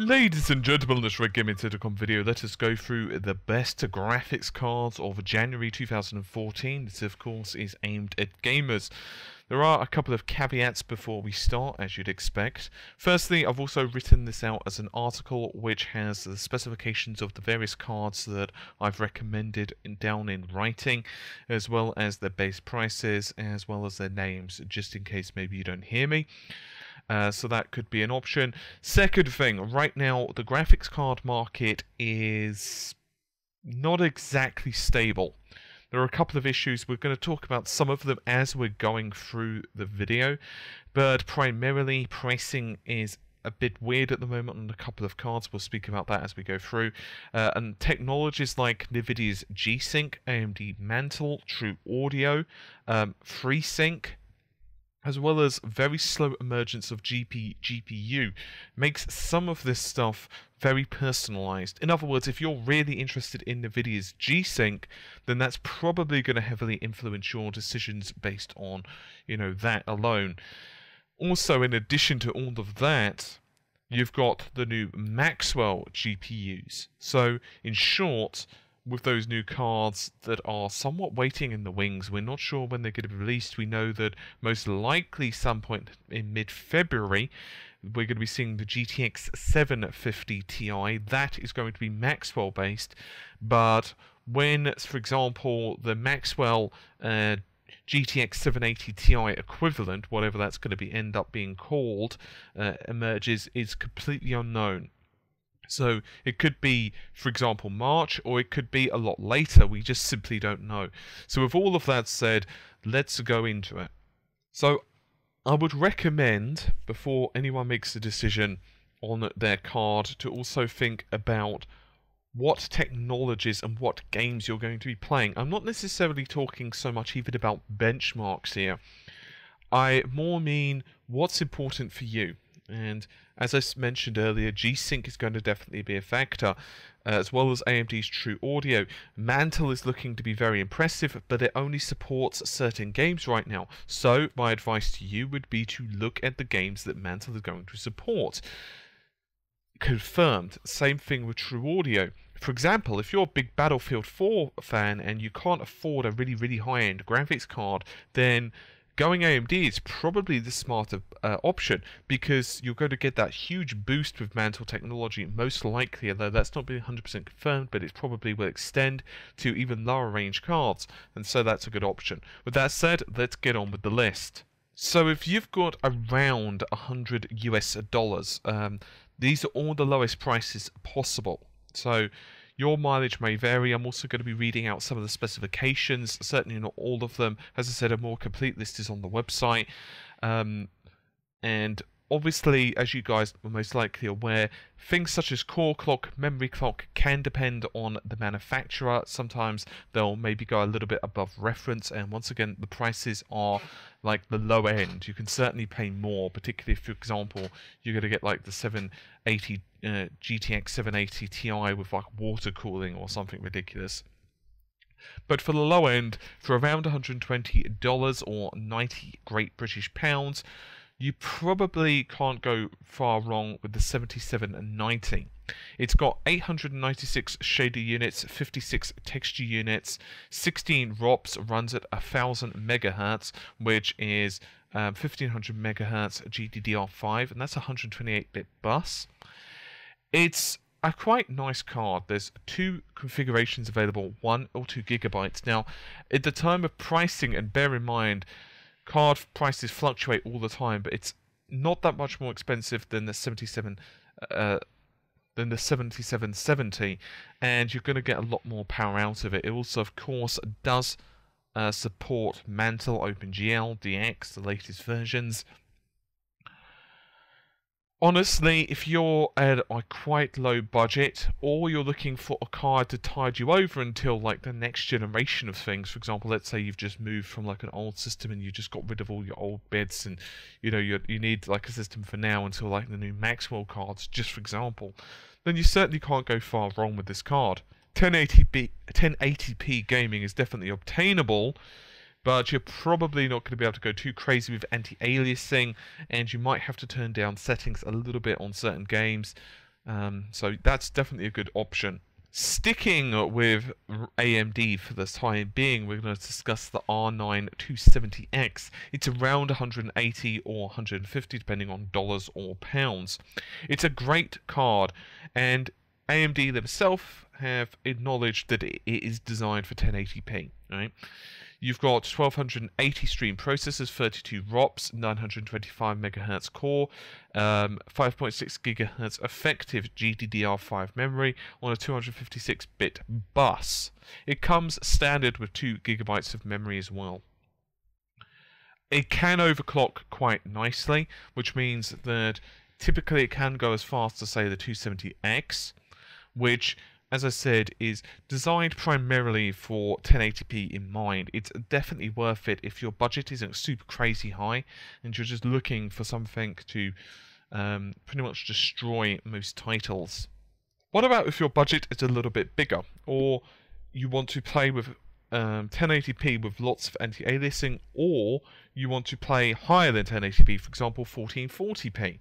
Ladies and gentlemen, this Red Gaming Intercom video, let us go through the best graphics cards of January 2014. This, of course, is aimed at gamers. There are a couple of caveats before we start, as you'd expect. Firstly, I've also written this out as an article which has the specifications of the various cards that I've recommended down in writing, as well as their base prices, as well as their names, just in case maybe you don't hear me. So that could be an option. Second thing, right now the graphics card market is not exactly stable. There are a couple of issues. We're going to talk about some of them as we're going through the video, but primarily pricing is a bit weird at the moment on a couple of cards. We'll speak about that as we go through. And technologies like Nvidia's G-Sync, AMD Mantle, True Audio, FreeSync, as well as very slow emergence of GPGPU, makes some of this stuff very personalized. In other words, if you're really interested in Nvidia's G-Sync, then that's probably going to heavily influence your decisions based on, that alone. Also, in addition to all of that, you've got the new Maxwell GPUs. So, in short, with those new cards that are somewhat waiting in the wings, we're not sure when they're going to be released. We know that most likely some point in mid-February we're going to be seeing the GTX 750 Ti. That is going to be Maxwell based, but when, for example, the Maxwell GTX 780 Ti equivalent, whatever that's going to end up being called, emerges, is completely unknown. So it could be, for example, March, or it could be a lot later. We just simply don't know. So with all of that said, let's go into it. So I would recommend, before anyone makes a decision on their card, to also think about what technologies and what games you're going to be playing. I'm not necessarily talking so much even about benchmarks here. I more mean what's important for you. And as I mentioned earlier, G-Sync is going to definitely be a factor, as well as AMD's True Audio. Mantle is looking to be very impressive, but it only supports certain games right now. So my advice to you would be to look at the games that Mantle is going to support. Confirmed. Same thing with True Audio. For example, if you're a big Battlefield 4 fan and you can't afford a really high-end graphics card, then going AMD is probably the smarter option, because you're going to get that huge boost with Mantle technology, most likely, although that's not been 100% confirmed, but it probably will extend to even lower range cards, and so that's a good option. With that said, let's get on with the list. So if you've got around $100 US, these are all the lowest prices possible. So your mileage may vary. I'm also going to be reading out some of the specifications, certainly not all of them. As I said, a more complete list is on the website. And obviously, as you guys are most likely aware, things such as core clock, memory clock can depend on the manufacturer. Sometimes they'll maybe go a little bit above reference, and once again, the prices are like the low end. You can certainly pay more, particularly if, for example, you're going to get like the 780 GTX 780 Ti with like water cooling or something ridiculous. But for the low end, for around $120 or 90 Great British pounds, you probably can't go far wrong with the 7790. It's got 896 shader units, 56 texture units, 16 ROPS, runs at 1000 megahertz, which is 1500 megahertz GDDR5, and that's a 128-bit bus. It's a quite nice card. There's two configurations available, 1 or 2 gigabytes. Now, at the time of pricing, and bear in mind, card prices fluctuate all the time, but it's not that much more expensive than the 7770, and you're going to get a lot more power out of it. It also, of course, does support Mantle, OpenGL, DX, the latest versions. Honestly, if you're at a quite low budget, or you're looking for a card to tide you over until like the next generation of things, for example, let's say you've just moved from like an old system and you just got rid of all your old bits, and you need like a system for now until like the new Maxwell cards, just for example, then you certainly can't go far wrong with this card. 1080p gaming is definitely obtainable, but you're probably not going to be able to go too crazy with anti-aliasing, and you might have to turn down settings a little bit on certain games. So that's definitely a good option. Sticking with AMD for the time being, we're going to discuss the R9 270X. It's around 180 or 150 depending on dollars or pounds. It's a great card, and AMD themselves have acknowledged that it is designed for 1080p. Right? You've got 1280 stream processors, 32 ROPs, 925 MHz core, 5.6 GHz effective GDDR5 memory on a 256-bit bus. It comes standard with 2 GB of memory as well. It can overclock quite nicely, which means that typically it can go as fast as, say, the 270X, which, as I said, is designed primarily for 1080p in mind. It's definitely worth it if your budget isn't super crazy high and you're just looking for something to pretty much destroy most titles. What about if your budget is a little bit bigger, or you want to play with 1080p with lots of anti-aliasing, or you want to play higher than 1080p, for example 1440p?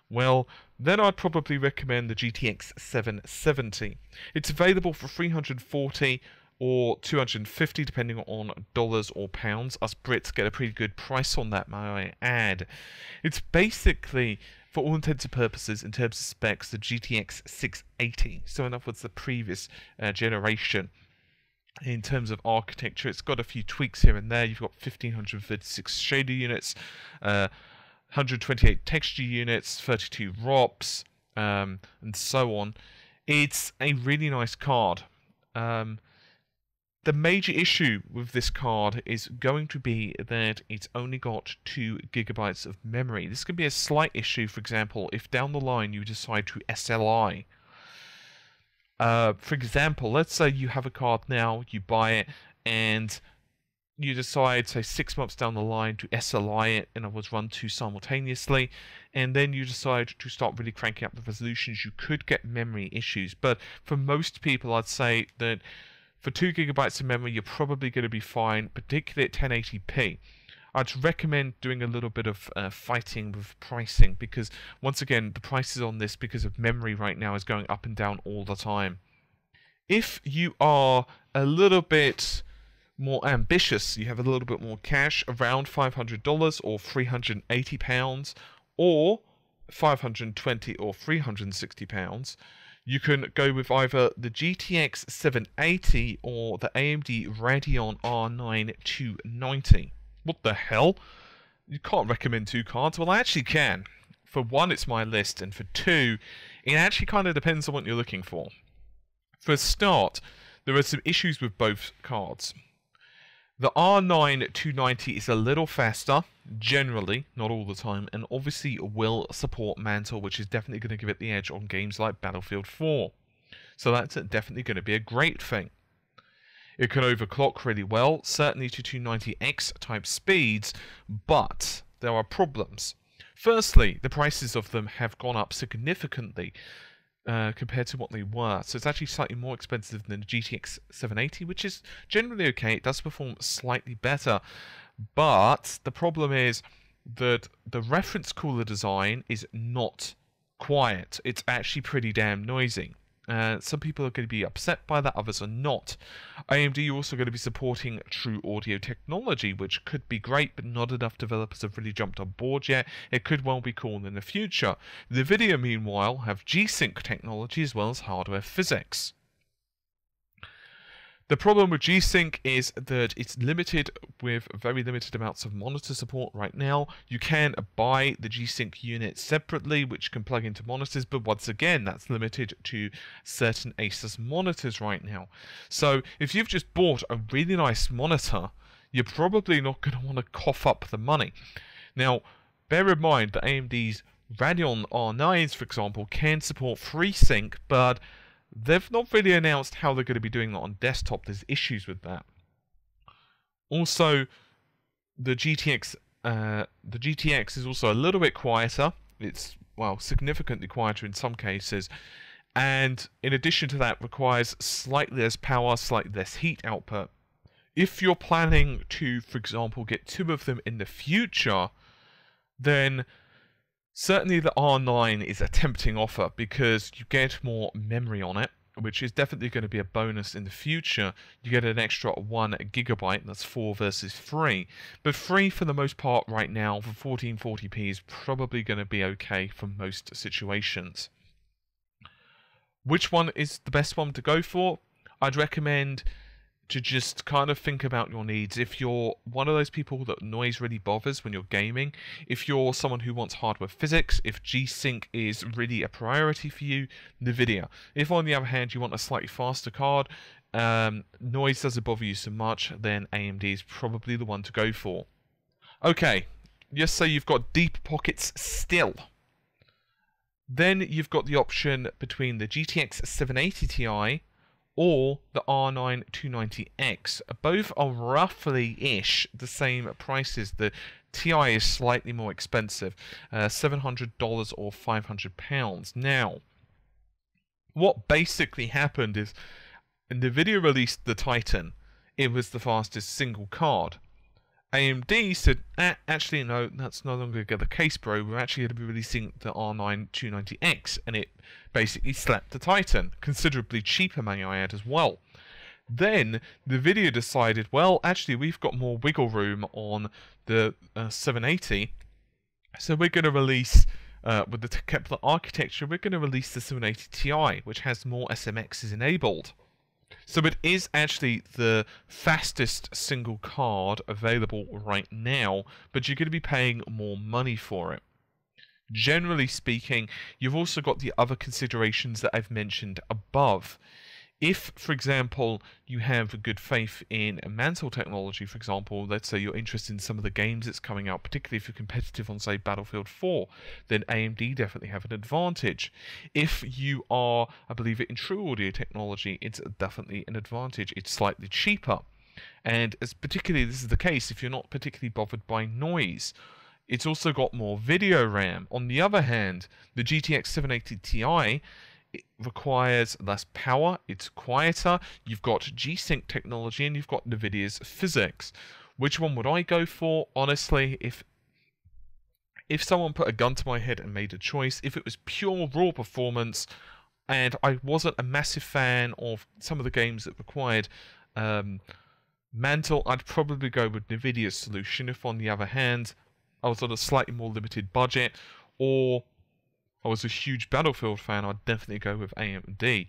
Well, then I'd probably recommend the GTX 770. It's available for 340 or 250 depending on dollars or pounds. Us Brits get a pretty good price on that, may I add. It's basically, for all intents and purposes, in terms of specs, the GTX 680. So in other words, the previous generation. In terms of architecture, it's got a few tweaks here and there. You've got 1536 shader units, 128 texture units, 32 ROPs, and so on. It's a really nice card. The major issue with this card is going to be that it's only got 2 GB of memory. This could be a slight issue, for example, if down the line you decide to SLI. For example, let's say you have a card now, you buy it, and you decide, say, 6 months down the line to SLI it, in other words, run 2 simultaneously, and then you decide to start really cranking up the resolutions. You could get memory issues, but for most people, I'd say that for 2 GB of memory, you're probably going to be fine, particularly at 1080p. I'd recommend doing a little bit of fighting with pricing, because once again, the prices on this, because of memory right now, is going up and down all the time. If you are a little bit more ambitious, you have a little bit more cash, around $500 or £380, or $520 or £360, you can go with either the GTX 780 or the AMD Radeon R9 290. What the hell? You can't recommend 2 cards? Well, I actually can. For 1, it's my list, and for 2, it actually kind of depends on what you're looking for. For a start, there are some issues with both cards. The R9 290 is a little faster, generally, not all the time, and obviously will support Mantle, which is definitely going to give it the edge on games like Battlefield 4. So that's definitely going to be a great thing. It can overclock really well, certainly to 290X type speeds, but there are problems. Firstly, the prices of them have gone up significantly compared to what they were. So it's actually slightly more expensive than the GTX 780, which is generally okay. It does perform slightly better, but the problem is that the reference cooler design is not quiet. It's actually pretty damn noisy. Some people are going to be upset by that, others are not. AMD are also going to be supporting true audio technology, which could be great, but not enough developers have really jumped on board yet. It could well be cool in the future. Nvidia, meanwhile, have G-Sync technology as well as hardware physics. The problem with G-Sync is that it's limited with very limited amounts of monitor support right now. You can buy the G-Sync unit separately, which can plug into monitors, but once again, that's limited to certain Asus monitors right now. So if you've just bought a really nice monitor, you're probably not going to want to cough up the money. Now, bear in mind that AMD's Radeon R9s, for example, can support FreeSync, but they've not really announced how they're going to be doing that on desktop. There's issues with that. Also, the GTX is also a little bit quieter. It's, well, significantly quieter in some cases. And in addition to that, requires slightly less power, slightly less heat output. If you're planning to, for example, get 2 of them in the future, then Certainly the R9 is a tempting offer because you get more memory on it, which is definitely going to be a bonus in the future. You get an extra 1 gigabyte, that's 4 versus 3. But 3 for the most part right now for 1440p is probably going to be okay for most situations. Which one is the best one to go for? I'd recommend to just kind of think about your needs. If you're one of those people that noise really bothers when you're gaming, if you're someone who wants hardware physics, if G-Sync is really a priority for you, Nvidia. If on the other hand you want a slightly faster card, noise doesn't bother you so much, then AMD is probably the one to go for. Okay, just say you've got deep pockets still. Then you've got the option between the GTX 780 Ti or the R9 290X. Both are roughly-ish the same prices. The Ti is slightly more expensive, $700 or £500. Now, what basically happened is Nvidia released the Titan. It was the fastest single card. AMD said, actually, no, that's no longer the case, bro. We're actually going to be releasing the R9 290X, and it basically slapped the Titan. Considerably cheaper, may I add, as well. Then, Nvidia decided, well, actually, we've got more wiggle room on the 780, so we're going to release, with the Kepler architecture, we're going to release the 780 Ti, which has more SMXs enabled. So it is actually the fastest single card available right now, but you're going to be paying more money for it. Generally speaking, you've also got the other considerations that I've mentioned above. If, for example, you have good faith in Mantle technology, for example, let's say you're interested in some of the games that's coming out, particularly if you're competitive on, say, Battlefield 4, then AMD definitely have an advantage. If you are a believer in true audio technology, it's definitely an advantage. It's slightly cheaper. And as particularly this is the case if you're not particularly bothered by noise. It's also got more video RAM. On the other hand, the GTX 780 Ti, it requires less power, it's quieter, you've got G-Sync technology, and you've got Nvidia's physics. Which one would I go for? Honestly, if someone put a gun to my head and made a choice, if it was pure raw performance, and I wasn't a massive fan of some of the games that required Mantle, I'd probably go with Nvidia's solution. If on the other hand, I was on a slightly more limited budget, or I was a huge Battlefield fan, I'd definitely go with AMD.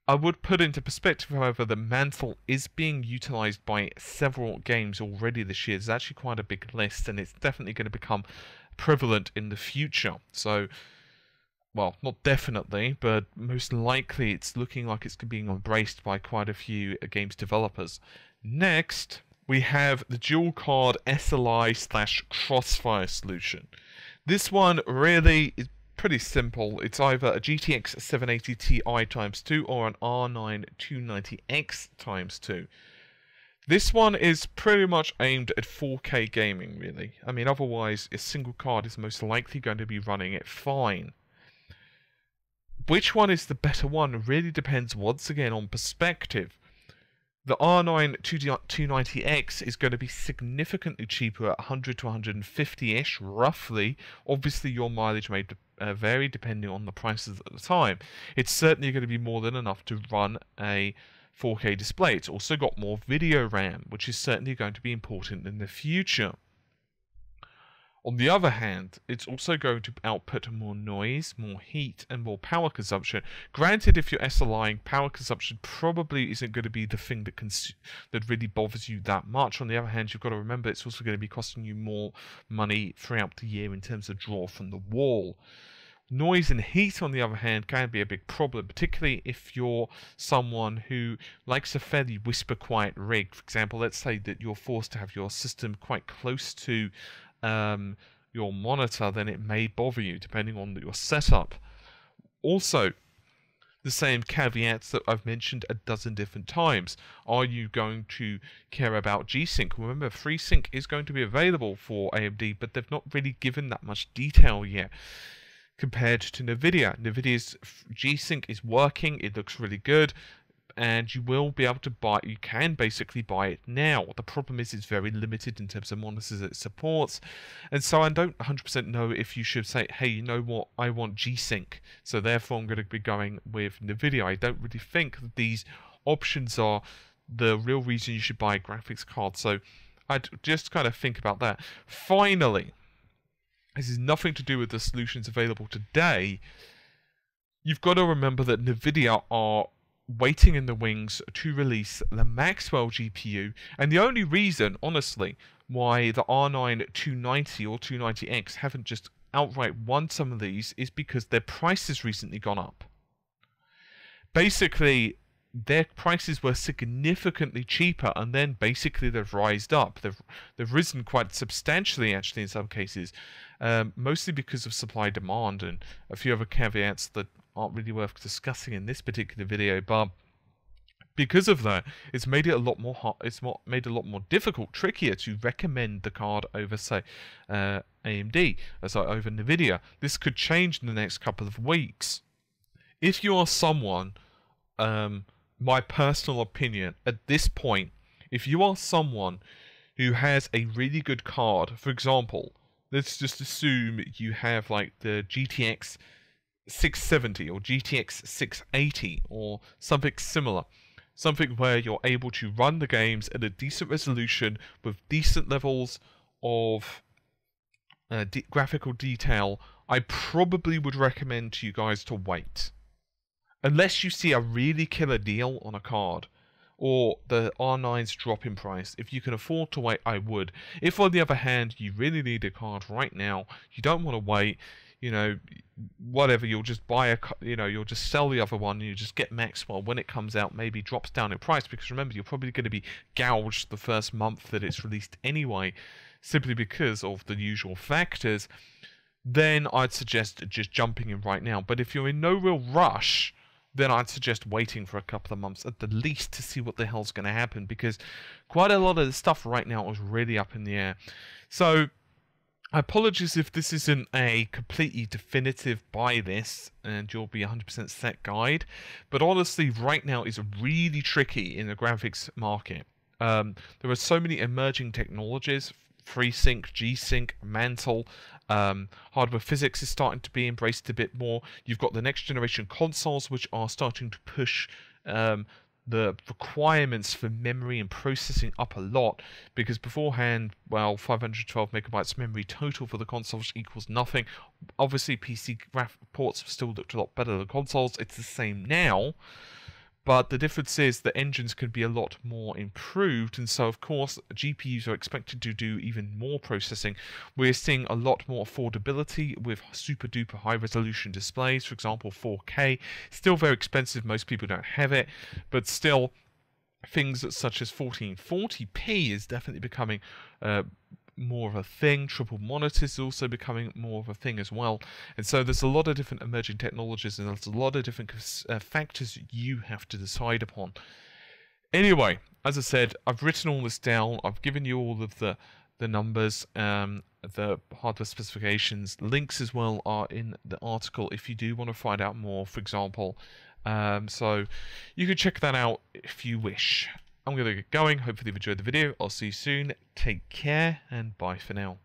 I would put into perspective, however, that Mantle is being utilized by several games already this year. It's actually quite a big list, and it's definitely going to become prevalent in the future. So, well, not definitely, but most likely it's looking like it's being embraced by quite a few games developers. Next, we have the dual card SLI/Crossfire solution. This one really is pretty simple. It's either a GTX 780 Ti x2 or an R9 290X x2. This one is pretty much aimed at 4K gaming, really. I mean, otherwise, a single card is most likely going to be running it fine. Which one is the better one really depends once again on perspective. The R9 290X is going to be significantly cheaper at 100 to 150-ish, roughly. Obviously, your mileage may vary depending on the prices at the time. It's certainly going to be more than enough to run a 4K display. It's also got more video RAM, which is certainly going to be important in the future. On the other hand, it's also going to output more noise, more heat, and more power consumption. Granted, if you're SLIing, power consumption probably isn't going to be the thing that really bothers you that much. On the other hand, you've got to remember it's also going to be costing you more money throughout the year in terms of draw from the wall. Noise and heat, on the other hand, can be a big problem, particularly if you're someone who likes a fairly whisper-quiet rig. For example, let's say that you're forced to have your system quite close to your monitor, then it may bother you depending on your setup. Also, the same caveats that I've mentioned a dozen different times. Are you going to care about G-Sync? Remember, FreeSync is going to be available for AMD, but they've not really given that much detail yet compared to Nvidia. Nvidia's G-Sync is working, it looks really good, and you will be able to buy. You can basically buy it now. The problem is it's very limited in terms of monitors it supports, and so I don't 100% know if you should say, hey, you know what, I want G-Sync, so therefore I'm going to be going with Nvidia. I don't really think that these options are the real reason you should buy a graphics card, so I'd just kind of think about that. Finally, this is nothing to do with the solutions available today. You've got to remember that Nvidia are waiting in the wings to release the Maxwell GPU, and the only reason, honestly, why the R9 290 or 290X haven't just outright won some of these is because their price has recently gone up. Basically, their prices were significantly cheaper, and then basically they've rised up. They've risen quite substantially, actually, in some cases, mostly because of supply demand and a few other caveats that aren't really worth discussing in this particular video. But because of that, it's made it a lot more made a lot more difficult, trickier to recommend the card over, say, AMD, over Nvidia. This could change in the next couple of weeks. If you are someone, my personal opinion at this point, if you are someone who has a really good card, for example, let's just assume you have like the GTX 670 or GTX 680 or something similar, something where you're able to run the games at a decent resolution with decent levels of graphical detail, I probably would recommend to you guys to wait. Unless you see a really killer deal on a card, or the R9's drop in price. If you can afford to wait, I would. If, on the other hand, you really need a card right now, you don't want to wait, you know, whatever, you'll just buy a, you'll just sell the other one, and you just get Maxwell when it comes out, maybe drops down in price, because remember, you're probably going to be gouged the first month that it's released anyway, simply because of the usual factors. Then I'd suggest just jumping in right now. But if you're in no real rush, then I'd suggest waiting for a couple of months at the least to see what the hell's going to happen, because quite a lot of the stuff right now is really up in the air. So, apologies if this isn't a completely definitive buy this and you'll be 100% set guide, but honestly right now is really tricky in the graphics market. There are so many emerging technologies, FreeSync, G-Sync, Mantle, hardware physics is starting to be embraced a bit more. You've got the next generation consoles which are starting to push the requirements for memory and processing up a lot, because beforehand, well, 512 megabytes memory total for the consoles equals nothing. Obviously PC ports still looked a lot better than consoles, it's the same now. But the difference is the engines can be a lot more improved, and so of course GPUs are expected to do even more processing. We're seeing a lot more affordability with super duper high resolution displays, for example 4K. Still very expensive, most people don't have it, but still things such as 1440p is definitely becoming more of a thing. Triple monitors is also becoming more of a thing as well, and so there's a lot of different emerging technologies, and there's a lot of different factors you have to decide upon. Anyway, as I said, I've written all this down. I've given you all of the numbers, the hardware specifications. Links as well are in the article if you do want to find out more, for example. So you can check that out if you wish. I'm going to get going. Hopefully you've enjoyed the video. I'll see you soon. Take care, and bye for now.